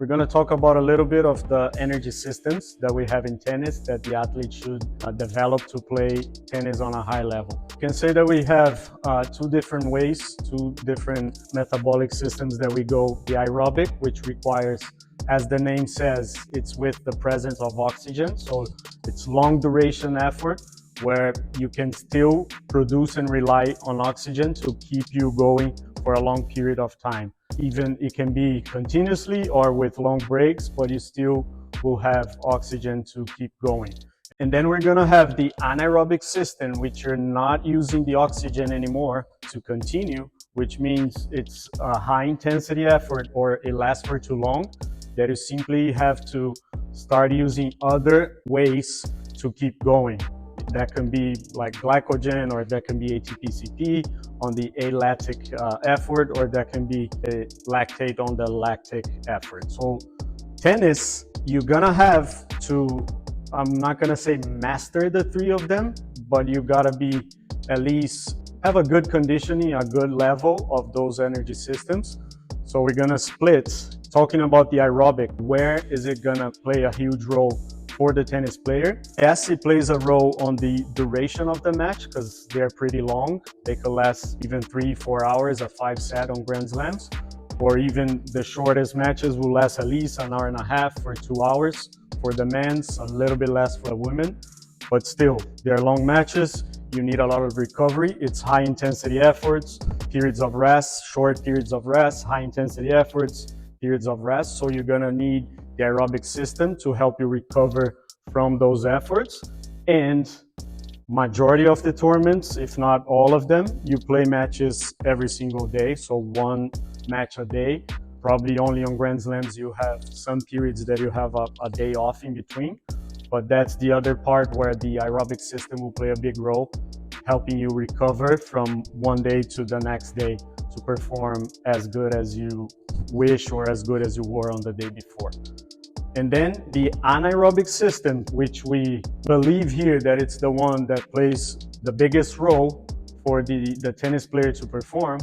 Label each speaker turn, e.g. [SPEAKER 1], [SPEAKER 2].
[SPEAKER 1] We're going to talk about a little bit of the energy systems that we have in tennis that the athlete should develop to play tennis on a high level. You can say that we have two different ways, two different metabolic systems that we go. The aerobic, which requires, as the name says, it's with the presence of oxygen. So it's long duration effort where you can still produce and rely on oxygen to keep you going for a long period of time. Even it can be continuously or with long breaks, but you still will have oxygen to keep going. And then we're gonna have the anaerobic system, which you're not using the oxygen anymore to continue, which means it's a high intensity effort or it lasts for too long, that you simply have to start using other ways to keep going. That can be like glycogen, or that can be ATP-CP on the alactic effort, or that can be a lactate on the lactic effort. So tennis, you're gonna have to, I'm not gonna say master the three of them, but you gotta be at least have a good conditioning, a good level of those energy systems. So we're gonna split, talking about the aerobic, where is it gonna play a huge role for the tennis player. Yes, it plays a role on the duration of the match because they're pretty long. They could last even 3-4 hours, a 5-set on Grand Slams, or even the shortest matches will last at least an hour and a half or 2 hours for the men's, a little bit less for the women. But still, they're long matches. You need a lot of recovery. It's high intensity efforts, periods of rest, short periods of rest, high intensity efforts, periods of rest. So you're gonna need the aerobic system to help you recover from those efforts. And majority of the tournaments, if not all of them, you play matches every single day. So one match a day. Probably only on Grand Slams you have some periods that you have a day off in between. But that's the other part where the aerobic system will play a big role, helping you recover from one day to the next day to perform as good as you wish or as good as you were on the day before. And then the anaerobic system, which we believe here that it's the one that plays the biggest role for the tennis player to perform,